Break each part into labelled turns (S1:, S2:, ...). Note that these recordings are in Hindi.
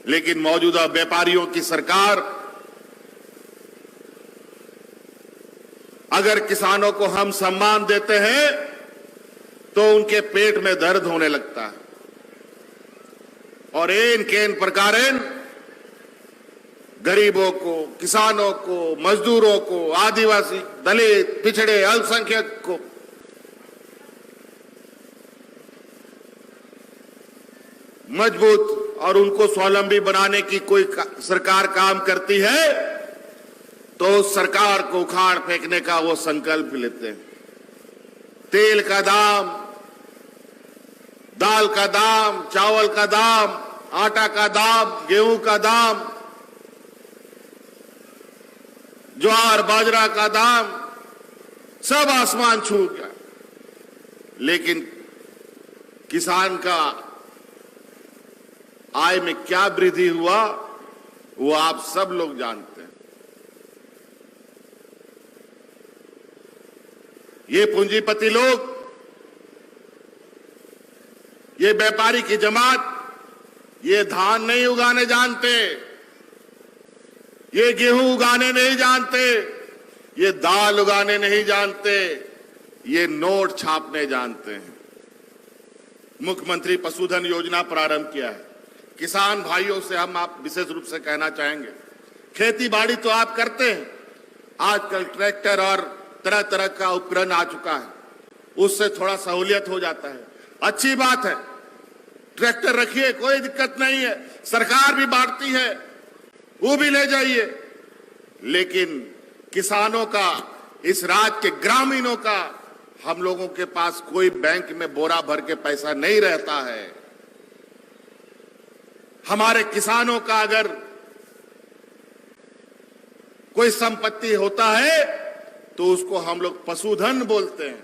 S1: लेकिन मौजूदा व्यापारियों की सरकार अगर किसानों को हम सम्मान देते हैं तो उनके पेट में दर्द होने लगता है और एन केन प्रकारेण गरीबों को, किसानों को, मजदूरों को, आदिवासी, दलित, पिछड़े, अल्पसंख्यक को मजबूत और उनको स्वावलंबी बनाने की कोई सरकार काम करती है तो उस सरकार को उखाड़ फेंकने का वो संकल्प लेते हैं। तेल का दाम, दाल का दाम, चावल का दाम, आटा का दाम, गेहूं का दाम, ज्वार बाजरा का दाम सब आसमान छू गया, लेकिन किसान का आय में क्या वृद्धि हुआ वो आप सब लोग जानते हैं। ये पूंजीपति लोग, ये व्यापारी की जमात, ये धान नहीं उगाने जानते, ये गेहूं उगाने नहीं जानते, ये दाल उगाने नहीं जानते, ये नोट छापने जानते हैं। मुख्यमंत्री पशुधन योजना प्रारंभ किया है। किसान भाइयों से हम आप विशेष रूप से कहना चाहेंगे, खेती बाड़ी तो आप करते हैं, आजकल ट्रैक्टर और तरह तरह का उपकरण आ चुका है, उससे थोड़ा सहूलियत हो जाता है, अच्छी बात है। ट्रैक्टर रखिए, कोई दिक्कत नहीं है, सरकार भी बांटती है, वो भी ले जाइए, लेकिन किसानों का, इस राज्य के ग्रामीणों का, हम लोगों के पास कोई बैंक में बोरा भर के पैसा नहीं रहता है। हमारे किसानों का अगर कोई संपत्ति होता है तो उसको हम लोग पशुधन बोलते हैं,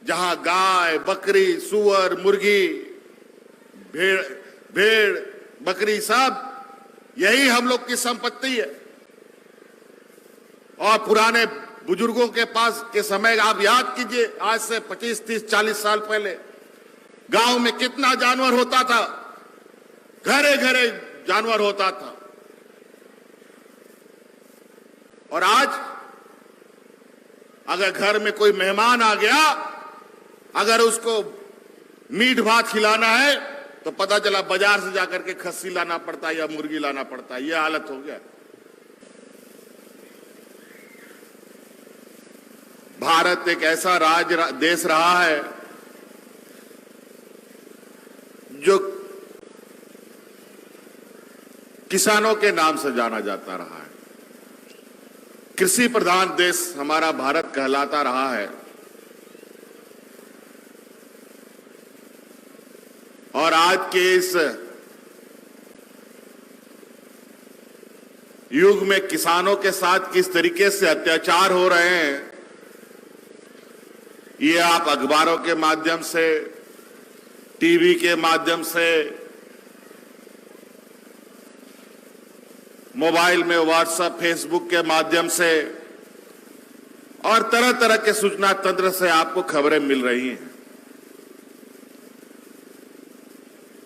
S1: जहां गाय, बकरी, सुअर, मुर्गी, भेड़, बकरी सब यही हम लोग की संपत्ति है। और पुराने बुजुर्गों के पास के समय आप याद कीजिए, आज से 25, 30, 40 साल पहले गांव में कितना जानवर होता था, घरे घरे जानवर होता था। और आज अगर घर में कोई मेहमान आ गया, अगर उसको मीट भात खिलाना है तो पता चला बाजार से जाकर के खस्सी लाना पड़ता है या मुर्गी लाना पड़ता है। यह हालत हो गया। भारत एक ऐसा देश रहा है जो किसानों के नाम से जाना जाता रहा है। कृषि प्रधान देश हमारा भारत कहलाता रहा है और आज के इस युग में किसानों के साथ किस तरीके से अत्याचार हो रहे हैं, ये आप अखबारों के माध्यम से, टीवी के माध्यम से, मोबाइल में व्हाट्सएप, फेसबुक के माध्यम से और तरह तरह के सूचना तंत्र से आपको खबरें मिल रही हैं।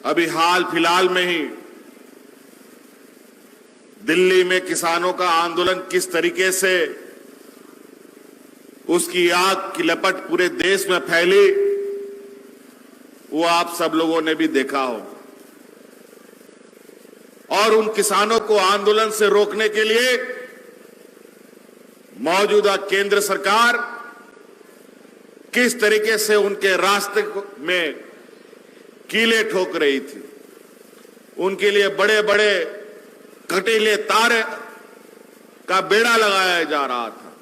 S1: अभी हाल फिलहाल में ही दिल्ली में किसानों का आंदोलन किस तरीके से उसकी आग की लपट पूरे देश में फैली, वो आप सब लोगों ने भी देखा हो। और उन किसानों को आंदोलन से रोकने के लिए मौजूदा केंद्र सरकार किस तरीके से उनके रास्ते में कीले ठोक रही थी। उनके लिए बड़े बड़े कटीले तार का बेड़ा लगाया जा रहा था।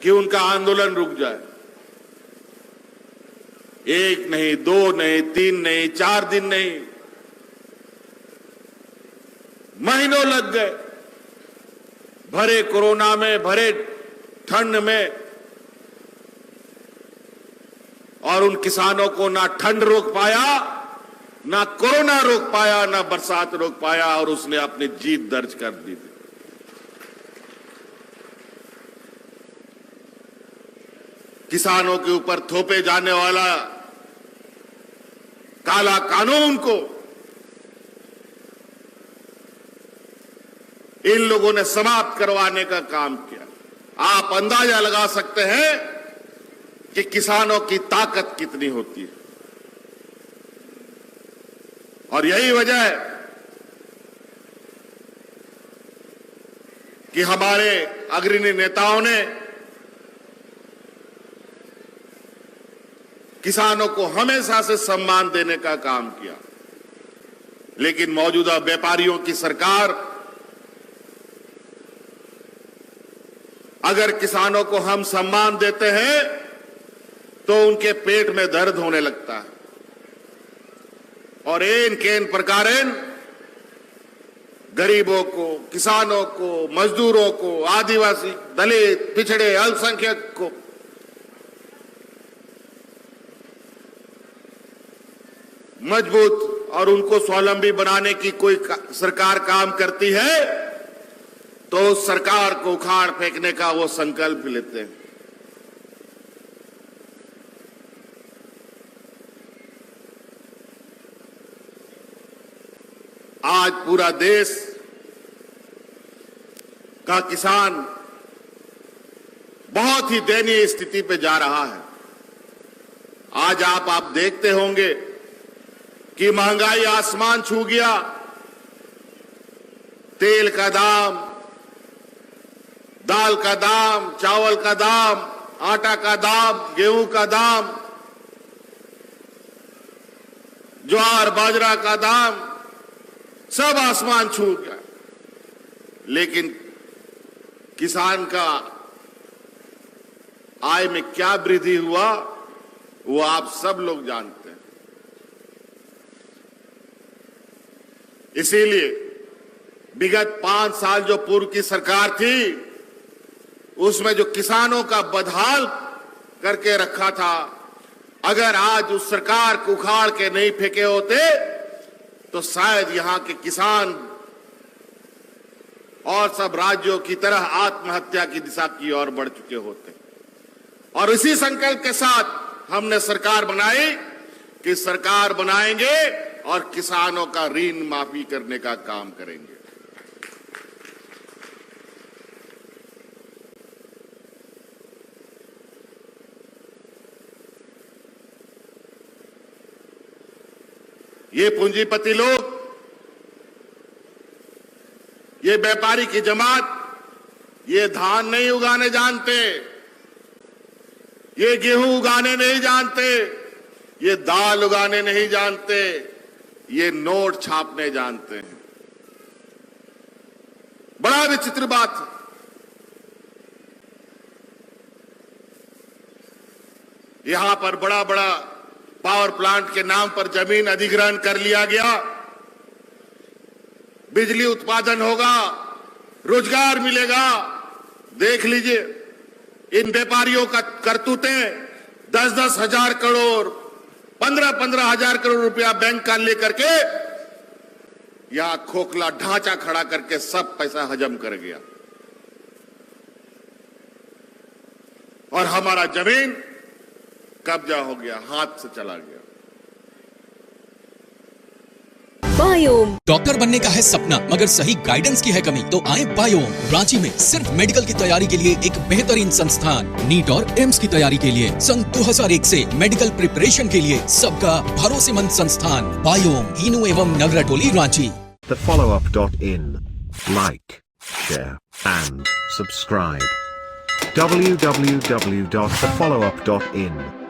S1: कि उनका आंदोलन रुक जाए। एक नहीं, दो नहीं, तीन नहीं, 4 दिन नहीं, महीनों लग गए। भरे कोरोना में, भरे ठंड में, और उन किसानों को ना ठंड रोक पाया, ना कोरोना रोक पाया, ना बरसात रोक पाया, और उसने अपनी जीत दर्ज कर दी थी। किसानों के ऊपर थोपे जाने वाला काला कानून को इन लोगों ने समाप्त करवाने का काम किया। आप अंदाजा लगा सकते हैं कि किसानों की ताकत कितनी होती है। और यही वजह है कि हमारे अग्रणी नेताओं ने किसानों को हमेशा से सम्मान देने का काम किया, लेकिन मौजूदा व्यापारियों की सरकार अगर किसानों को हम सम्मान देते हैं तो उनके पेट में दर्द होने लगता है और एन केन प्रकारेण गरीबों को, किसानों को, मजदूरों को, आदिवासी, दलित, पिछड़े, अल्पसंख्यक को मजबूत और उनको स्वावलंबी बनाने की कोई सरकार काम करती है तो उस सरकार को उखाड़ फेंकने का वो संकल्प लेते हैं। आज पूरा देश का किसान बहुत ही दयनीय स्थिति पे जा रहा है। आज आप देखते होंगे कि महंगाई आसमान छू गया। तेल का दाम, दाल का दाम, चावल का दाम, आटा का दाम, गेहूं का दाम, ज्वार बाजरा का दाम सब आसमान छू गया। लेकिन किसान का आय में क्या वृद्धि हुआ वो आप सब लोग जानते हैं। इसीलिए विगत 5 साल जो पूर्व की सरकार थी उसमें जो किसानों का बदहाल करके रखा था, अगर आज उस सरकार को उखाड़ के नहीं फेंके होते तो शायद यहां के किसान और सब राज्यों की तरह आत्महत्या की दिशा की ओर बढ़ चुके होते। और इसी संकल्प के साथ हमने सरकार बनाई कि सरकार बनाएंगे और किसानों का ऋण माफी करने का काम करेंगे। ये पूंजीपति लोग, ये व्यापारी की जमात, ये धान नहीं उगाने जानते, ये गेहूं उगाने नहीं जानते, ये दाल उगाने नहीं जानते, ये नोट छापने जानते हैं। बड़ा विचित्र बात है। यहां पर बड़ा बड़ा पावर प्लांट के नाम पर जमीन अधिग्रहण कर लिया गया, बिजली उत्पादन होगा, रोजगार मिलेगा। देख लीजिए इन व्यापारियों का करतूतें, 10-10 हजार करोड़, 15-15 हजार करोड़ रुपया बैंक का लेकर के यहां खोखला ढांचा खड़ा करके सब पैसा हजम कर गया और हमारा जमीन कब्जा हो गया, हाथ से चला गया।
S2: बायोम।
S3: डॉक्टर बनने का है सपना मगर सही गाइडेंस की है कमी, तो आए बायोम। रांची में सिर्फ मेडिकल की तैयारी के लिए एक बेहतरीन संस्थान, नीट और एम्स की तैयारी के लिए सन 2001 से मेडिकल प्रिपरेशन के लिए सबका भरोसेमंद संस्थान बायोम, इनू एवं नगरटोली, Ranchi.
S4: thefollowup.in. Like, share and subscribe. www.thefollowup.in